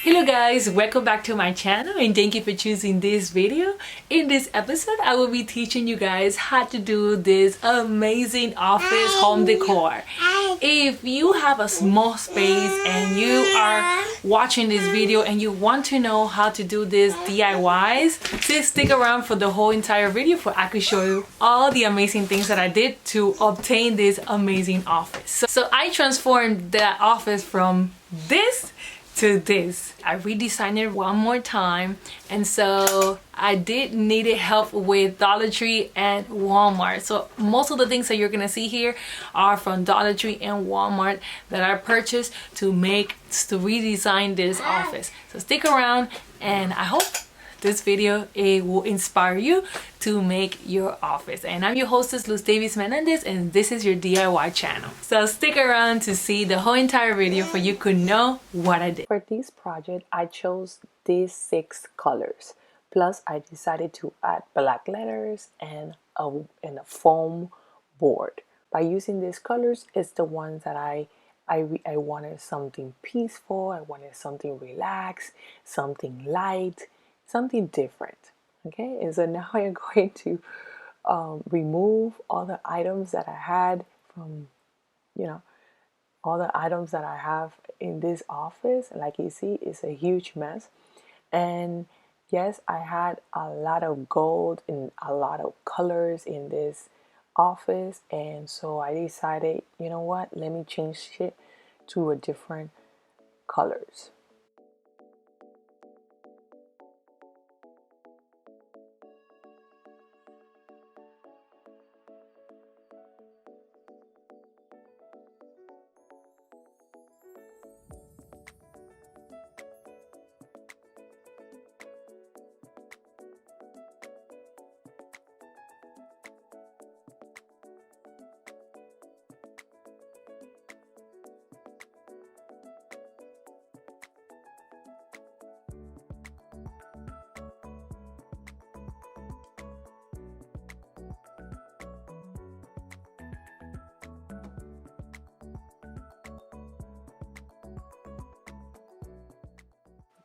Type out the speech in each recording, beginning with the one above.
Hello guys, welcome back to my channel and thank you for choosing this video. In this episode, I will be teaching you guys how to do this amazing office home decor. If you have a small space and you are watching this video and you want to know how to do this DIYs, please stick around for the whole entire video for I could show you all the amazing things that I did to obtain this amazing office. So I transformed the office from this to this. I redesigned it one more time, and so I did need help with Dollar Tree and Walmart. So most of the things that you're gonna see here are from Dollar Tree and Walmart that I purchased to redesign this office. So stick around, and I hope this video will inspire you to make your office. And I'm your hostess Luzdeyvis and this is your DIY channel. So stick around to see the whole entire video for you could know what I did. For this project, I chose these 6 colors. Plus, I decided to add black letters and a foam board. By using these colors, it's the ones that I wanted something peaceful, I wanted something relaxed, something light, something different. Okay, and so now I am going to remove all the items that I had from, all the items that I have in this office. Like you see, it's a huge mess. And yes, I had a lot of gold and a lot of colors in this office, and so I decided, you know what, let me change it to a different colors.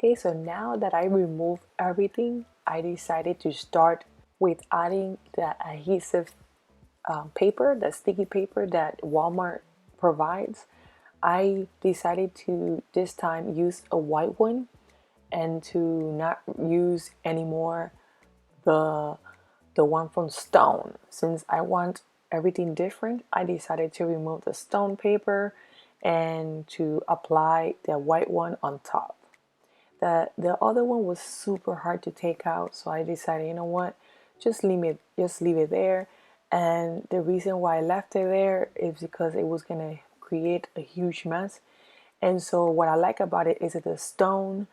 Okay, so now that I removed everything, I decided to start with adding the adhesive paper, the sticky paper that Walmart provides. I decided to this time use a white one and to not use anymore the one from stone. Since I want everything different, I decided to remove the stone paper and to apply the white one on top. The other one was super hard to take out, so I decided, you know what, just leave it there. And the reason why I left it there is because it was gonna create a huge mess. And so what I like about it is that the stone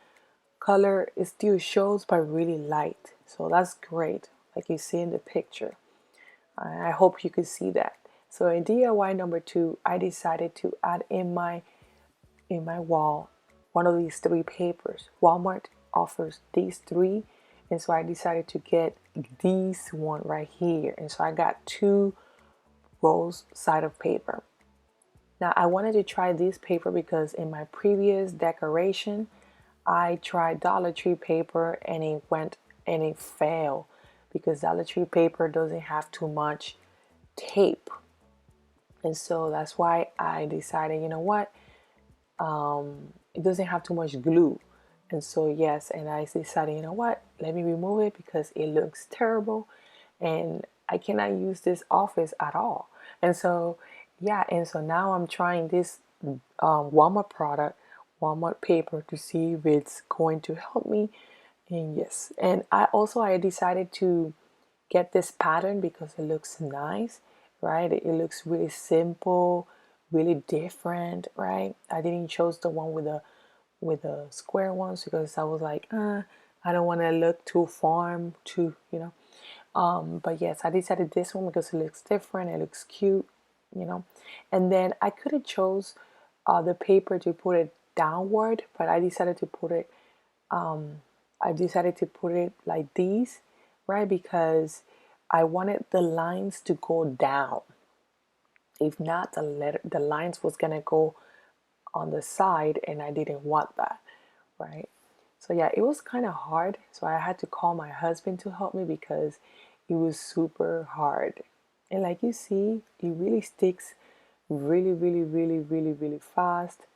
color, it still shows but really light, so that's great, like you see in the picture. I hope you could see that. So in DIY number 2, I decided to add in my wall one of these 3 papers. Walmart offers these 3, and so I decided to get these one right here. And so I got 2 rolls side of paper. Now I wanted to try this paper because in my previous decoration I tried Dollar Tree paper and it failed because Dollar Tree paper doesn't have too much tape. And so that's why I decided, you know what, it doesn't have too much glue. And so yes, and I decided, you know what, let me remove it because it looks terrible and I cannot use this office at all. And so yeah, and so now I'm trying this Walmart product, Walmart paper, to see if it's going to help me. And yes, and I decided to get this pattern because it looks nice, right? It looks really simple, really different, right? I didn't choose the one with the square ones because I was like, I don't want to look too farm, but yes, I decided this one because it looks different, it looks cute, and then I could have chose the paper to put it downward, but I decided to put it like these, right? Because I wanted the lines to go down. If not, the lines was gonna go on the side, and I didn't want that, right? So yeah, it was kind of hard. So I had to call my husband to help me because it was super hard. And like you see, it really sticks really, really, really, really, really fast.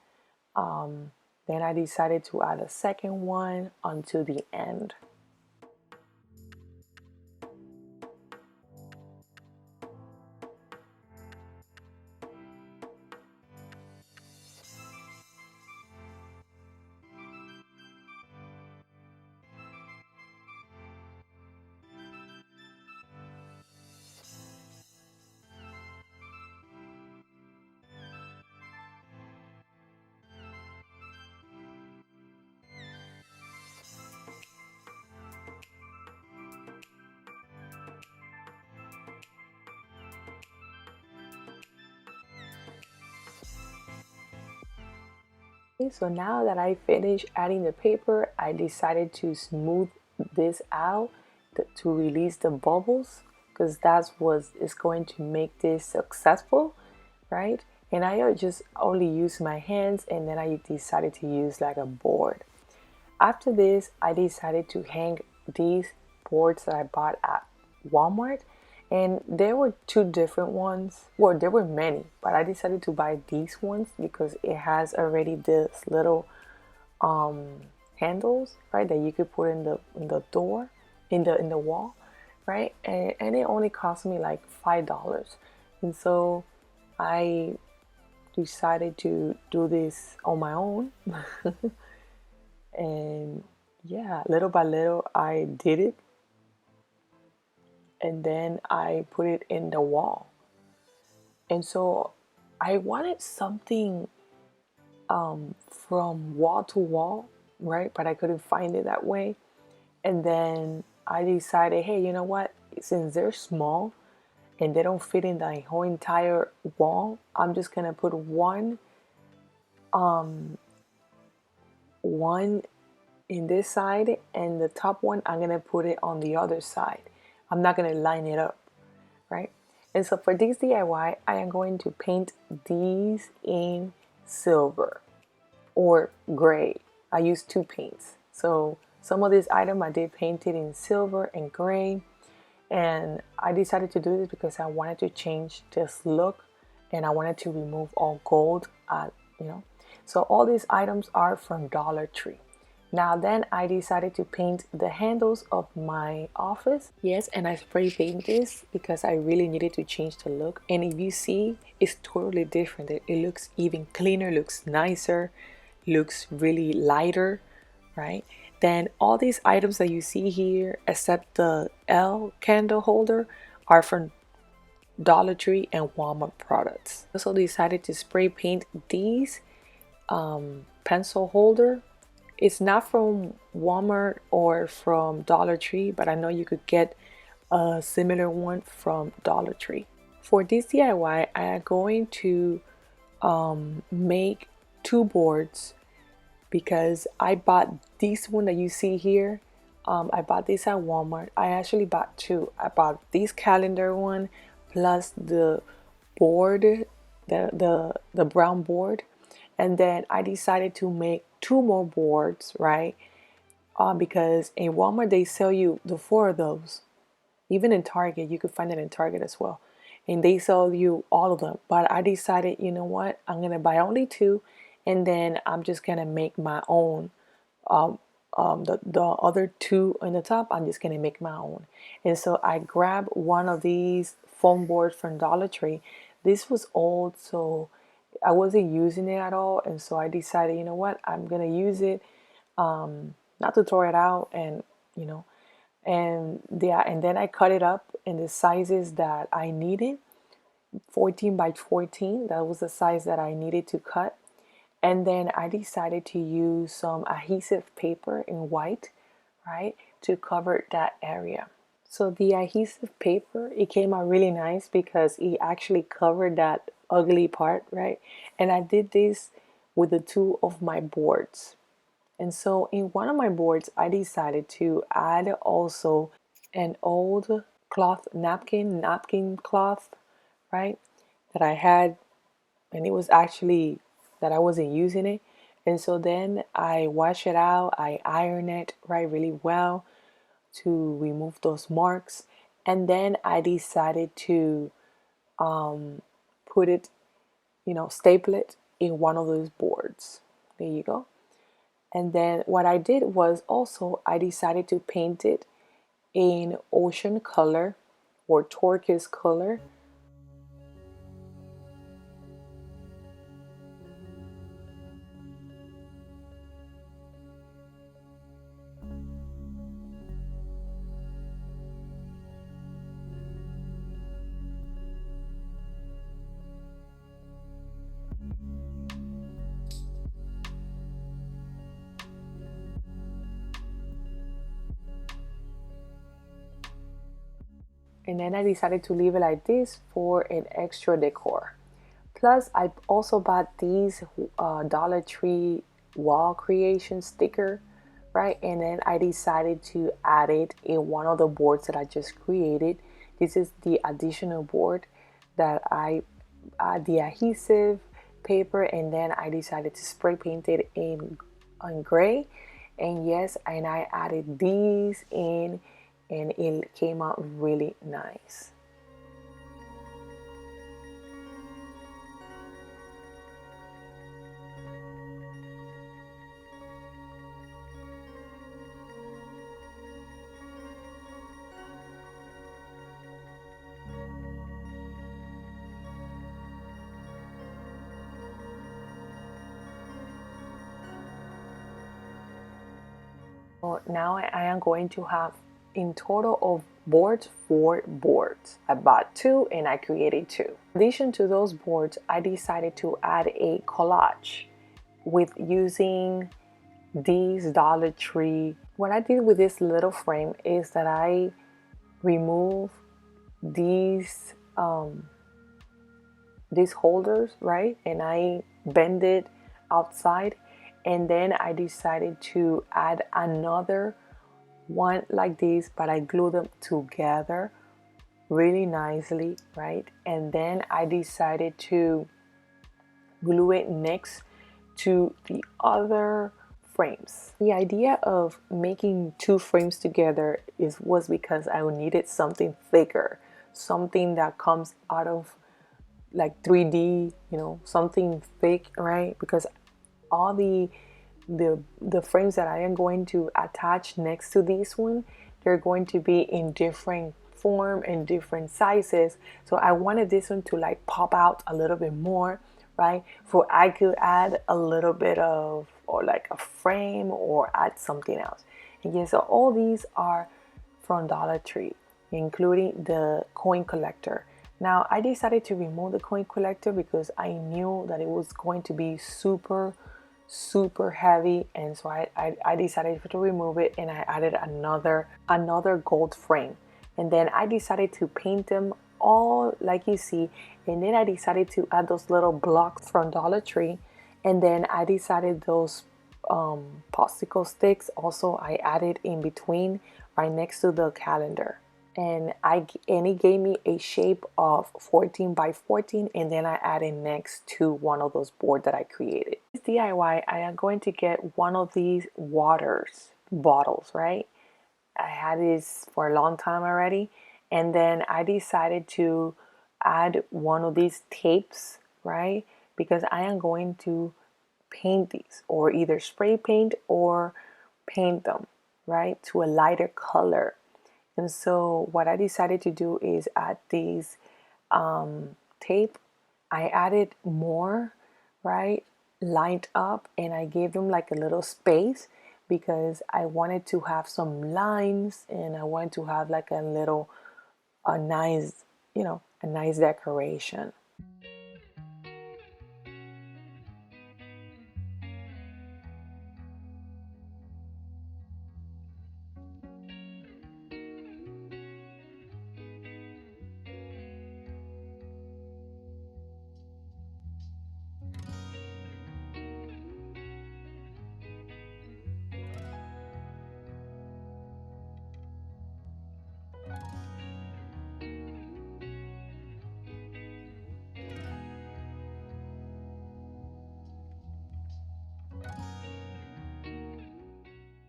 Um, then I decided to add a second one until the end. Okay, so now that I finished adding the paper, I decided to smooth this out to release the bubbles because that's what is going to make this successful, right? And I just only use my hands, and then I decided to use like a board. After this, I decided to hang these boards that I bought at Walmart, and there were two different ones. Well, there were many, but I decided to buy these ones because it has already this little handles, right, that you could put in the door, in the wall, right? And it only cost me like $5. And so I decided to do this on my own. And yeah, little by little I did it, and then I put it in the wall. And so I wanted something from wall to wall, right? But I couldn't find it that way. And then I decided, hey, you know what? Since they're small and they don't fit in the whole entire wall, I'm just gonna put one in this side, and the top one I'm gonna put it on the other side. I'm not gonna line it up, right? And so for this DIY, I am going to paint these in silver or gray. I use two paints. So some of this item I did paint it in silver and gray, and I decided to do this because I wanted to change this look, and I wanted to remove all gold, you know. So all these items are from Dollar Tree. Now then I decided to paint the handles of my office. Yes, and I spray paint this because I really needed to change the look. And if you see, it's totally different. It looks even cleaner, looks nicer, looks really lighter, right? Then all these items that you see here, except the L candle holder, are from Dollar Tree and Walmart products. I also decided to spray paint these pencil holder. It's not from Walmart or from Dollar Tree, but I know you could get a similar one from Dollar Tree. For this DIY, I am going to make two boards because I bought this one that you see here. I bought this at Walmart. I actually bought two. I bought this calendar one plus the board, the brown board, and then I decided to make two more boards, right? Because in Walmart they sell you the four of those. Even in Target, you could find it in Target as well. And they sell you all of them. But I decided, you know what? I'm gonna buy only two, and then I'm just gonna make my own. The other two on the top, I'm just gonna make my own. And so I grabbed one of these foam boards from Dollar Tree. This was old, so I wasn't using it at all, and so I decided, you know what, I'm gonna use it, not to throw it out, and you know, and yeah, and then I cut it up in the sizes that I needed, 14 by 14. That was the size that I needed to cut. And then I decided to use some adhesive paper in white, right, to cover that area. So the adhesive paper, it came out really nice because it actually covered that ugly part, right? And I did this with the two of my boards. And so in one of my boards, I decided to add also an old cloth napkin cloth, right? That I had, and it was actually that I wasn't using it. And so then I wash it out, I iron it right really well to remove those marks. And then I decided to put it, staple it in one of those boards. There you go. And then what I did was also I decided to paint it in ocean color or turquoise color. And then I decided to leave it like this for an extra decor. Plus, I also bought these Dollar Tree wall creation sticker, right? And then I decided to add it in one of the boards that I just created. This is the additional board that I add the adhesive paper, and then I decided to spray paint it in gray. And yes, and I added these in, and it came out really nice. So now I am going to have in total of boards, 4 boards. I bought 2 and I created 2. In addition to those boards, I decided to add a collage with using these Dollar Tree. What I did with this little frame is that I remove these these holders, right? And I bend it outside, and then I decided to add another one like this, but I glue them together really nicely, right? And then I decided to glue it next to the other frames. The idea of making 2 frames together was because I needed something thicker, something that comes out of like 3D, something thick, right? Because all the frames that I am going to attach next to this one, they're going to be in different form and different sizes. So I wanted this one to like pop out a little bit more, right? For I could add a little bit of, or like a frame, or add something else. And yes, so all these are from Dollar Tree, including the coin collector. Now I decided to remove the coin collector because I knew that it was going to be super heavy, and so I decided to remove it, and I added another gold frame. And then I decided to paint them all like you see, and then I decided to add those little blocks from Dollar Tree, and then I decided those popsicle sticks also I added in between right next to the calendar. And it gave me a shape of 14 by 14, and then I added next to one of those boards that I created. This DIY, I am going to get one of these waters bottles, right? I had this for a long time already, and then I decided to add one of these tapes, right? Because I am going to paint these, or either spray paint or paint them, right, to a lighter color. And so what I decided to do is add these tape. I added more, right, lined up, and I gave them like a little space because I wanted to have some lines, and I wanted to have like a nice, a nice decoration.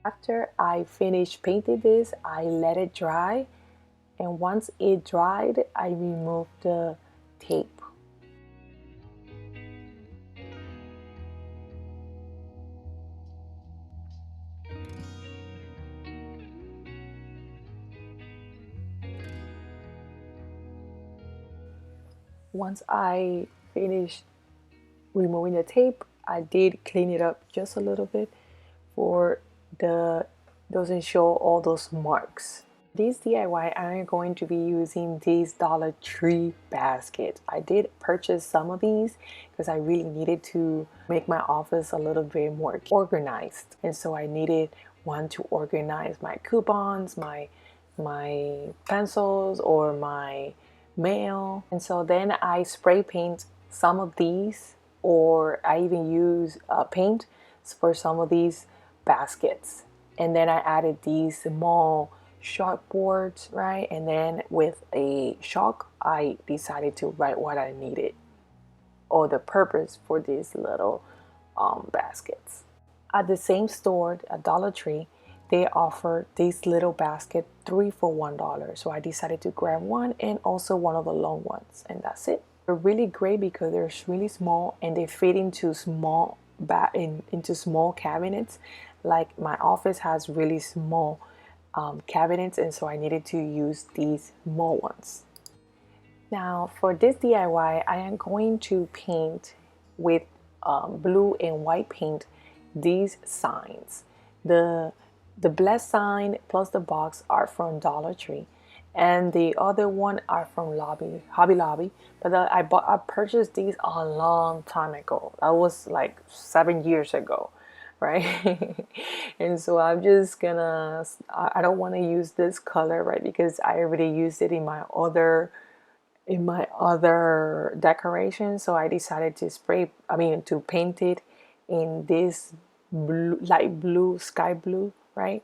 After I finished painting this, I let it dry, and once it dried, I removed the tape. Once I finished removing the tape, I did clean it up just a little bit for the doesn't show all those marks. This DIY, I'm going to be using these Dollar Tree baskets. I did purchase some of these because I really needed to make my office a little bit more organized, and so I needed one to organize my coupons, my pencils, or my mail. And so then I spray paint some of these, or I even use paint for some of these baskets. And then I added these small chalkboards, right? And then with a chalk, I decided to write what I needed or the purpose for these little baskets. At the same store, at Dollar Tree, they offer these little basket 3 for $1. So I decided to grab one and also one of the long ones, and that's it. They're really great because they're really small and they fit into into small cabinets. Like my office has really small cabinets, and so I needed to use these small ones. Now for this DIY, I am going to paint with blue and white paint these signs. The blessed sign plus the box are from Dollar Tree, and the other one are from Hobby Lobby. But I purchased these a long time ago. That was like 7 years ago, right? And so I'm just gonna. I don't want to use this color, right? Because I already used it in my other decoration. So I decided to to paint it in this blue, light blue, sky blue, right?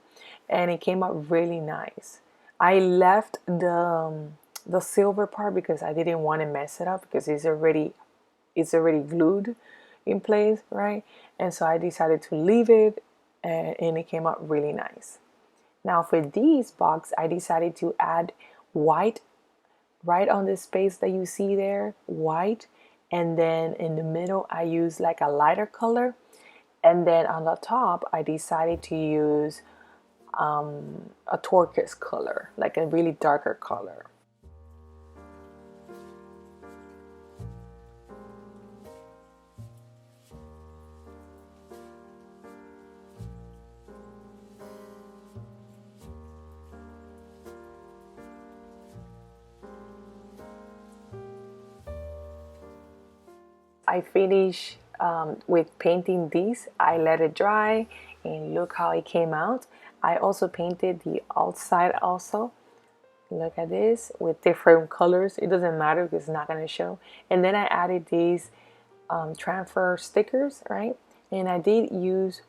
And it came out really nice. I left the silver part because I didn't want to mess it up because it's already glued in place, right? And so I decided to leave it, and it came out really nice. Now for these box, I decided to add white right on this space that you see there, white, and then in the middle I use like a lighter color, and then on the top I decided to use a turquoise color, like a really darker color. I finish with painting these. I let it dry, and look how it came out. I also painted the outside also. Look at this with different colors. It doesn't matter because it's not going to show. And then I added these transfer stickers, right? And I did use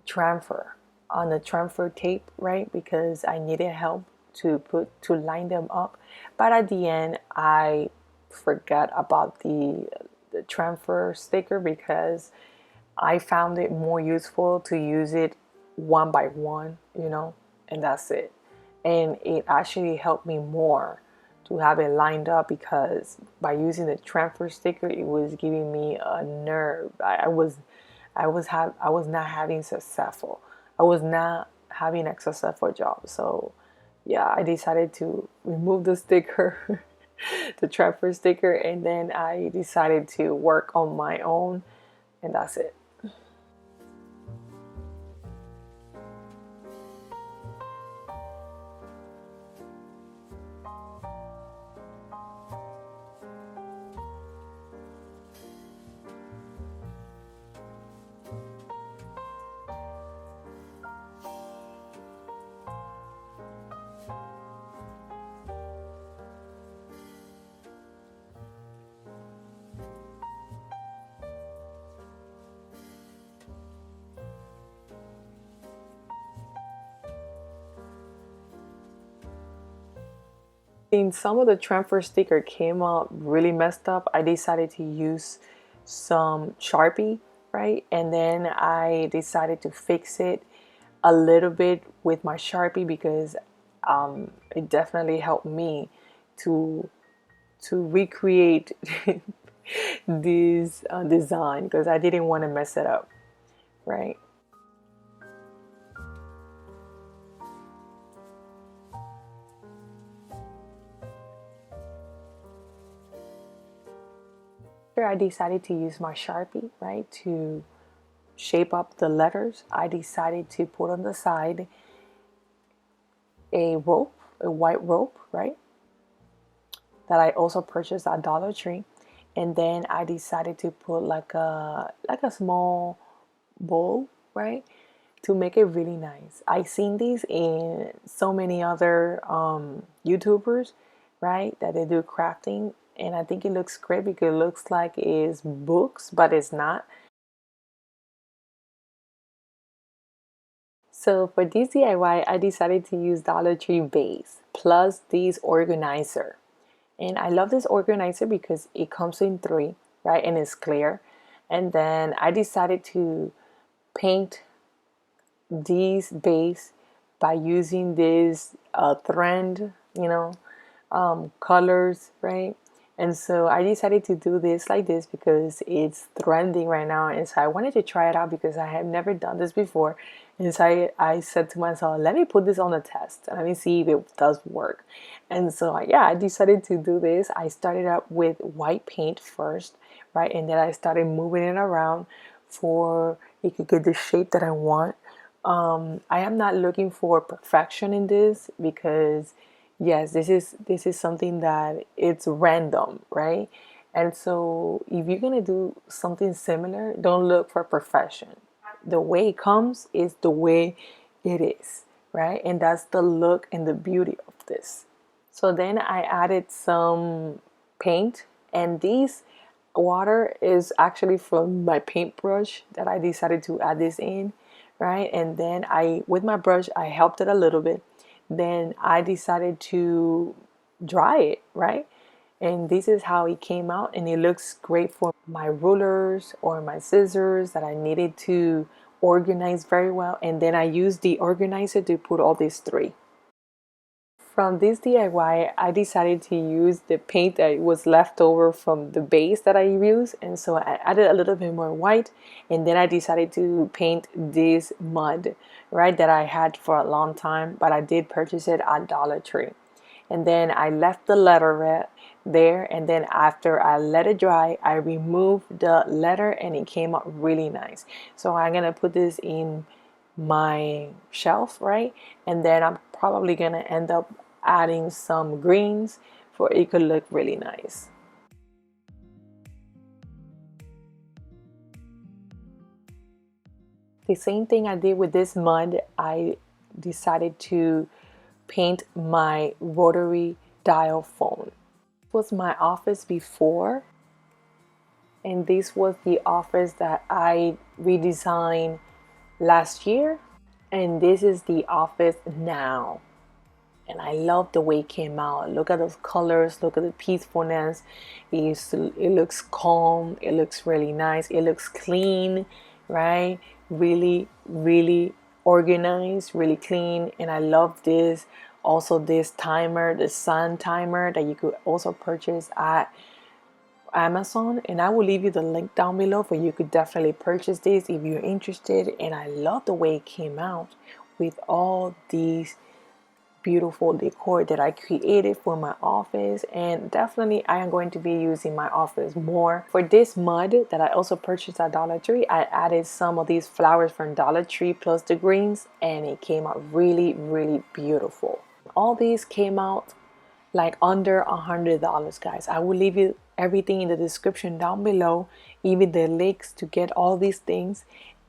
transfer on the transfer tape, right? Because I needed help to line them up. But at the end, I forgot about the transfer sticker because I found it more useful to use it one by one, and that's it. And it actually helped me more to have it lined up because by using the transfer sticker, it was giving me a nerve. I was not having successful. I was not having a successful job. So yeah, I decided to remove the sticker, the transfer sticker, and then I decided to work on my own, and that's it. And some of the transfer sticker came out really messed up. I decided to use some Sharpie, right? And then I decided to fix it a little bit with my Sharpie because it definitely helped me to recreate this design because I didn't want to mess it up, right? Here I decided to use my Sharpie, right, to shape up the letters. I decided to put on the side a rope, a white rope, right, that I also purchased at Dollar Tree. And then I decided to put like a small bowl, right, to make it really nice. I seen these in so many other YouTubers, right, that they do crafting, and I think it looks great because it looks like it's books, but it's not. So for this DIY, I decided to use Dollar Tree base plus this organizer. And I love this organizer because it comes in three, right? And it's clear. And then I decided to paint these base by using this trend, colors, right? And so I decided to do this like this because it's trending right now. And so I wanted to try it out because I have never done this before. And so I said to myself, let me put this on a test and let me see if it does work. And so, yeah, I decided to do this. I started out with white paint first, right? And then I started moving it around for it could get the shape that I want. I am not looking for perfection in this because yes, this is something that it's random, right? And so if you're gonna do something similar, don't look for perfection. The way it comes is the way it is, right? And that's the look and the beauty of this. So then I added some paint, and this water is actually from my paintbrush that I decided to add this in, right? And then with my brush, I helped it a little bit. Then I decided to dry it, right? And this is how it came out, and it looks great for my rulers or my scissors that I needed to organize very well. And then I used the organizer to put all these three. From this DIY, I decided to use the paint that was left over from the base that I used, and so I added a little bit more white, and then I decided to paint this mud, right, that I had for a long time, but I did purchase it at Dollar Tree. And then I left the letter red there, and then after I let it dry, I removed the letter and it came out really nice. So I'm gonna put this in my shelf, right? And then I'm probably gonna end up adding some greens for it could look really nice. The same thing I did with this mud, I decided to paint my rotary dial phone. This was my office before, and this was the office that I redesigned last year, and this is the office now. And I love the way it came out. Look at those colors, look at the peacefulness. It looks calm, it looks really nice, it looks clean, right? Really, really organized, really clean. And I love this. Also, this timer, the sun timer that you could also purchase at Amazon, and I will leave you the link down below for you could definitely purchase this if you're interested. And I love the way it came out with all these beautiful decor that I created for my office, and definitely I am going to be using my office more. For this mud that I also purchased at Dollar Tree, I added some of these flowers from Dollar Tree plus the greens, and it came out really, really beautiful. All these came out like under $100, guys. I will leave you everything in the description down below, even the links to get all these things.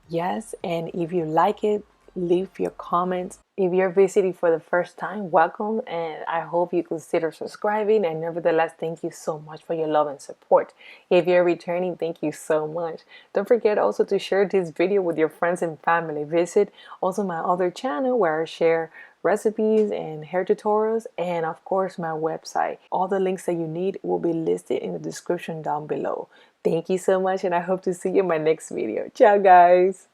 Yes, and if you like it, leave your comments. If you're visiting for the first time, welcome, and I hope you consider subscribing. And nevertheless, thank you so much for your love and support. If you're returning, thank you so much. Don't forget also to share this video with your friends and family. Visit also my other channel where I share recipes and hair tutorials, and of course my website. All the links that you need will be listed in the description down below. Thank you so much, and I hope to see you in my next video. Ciao, guys.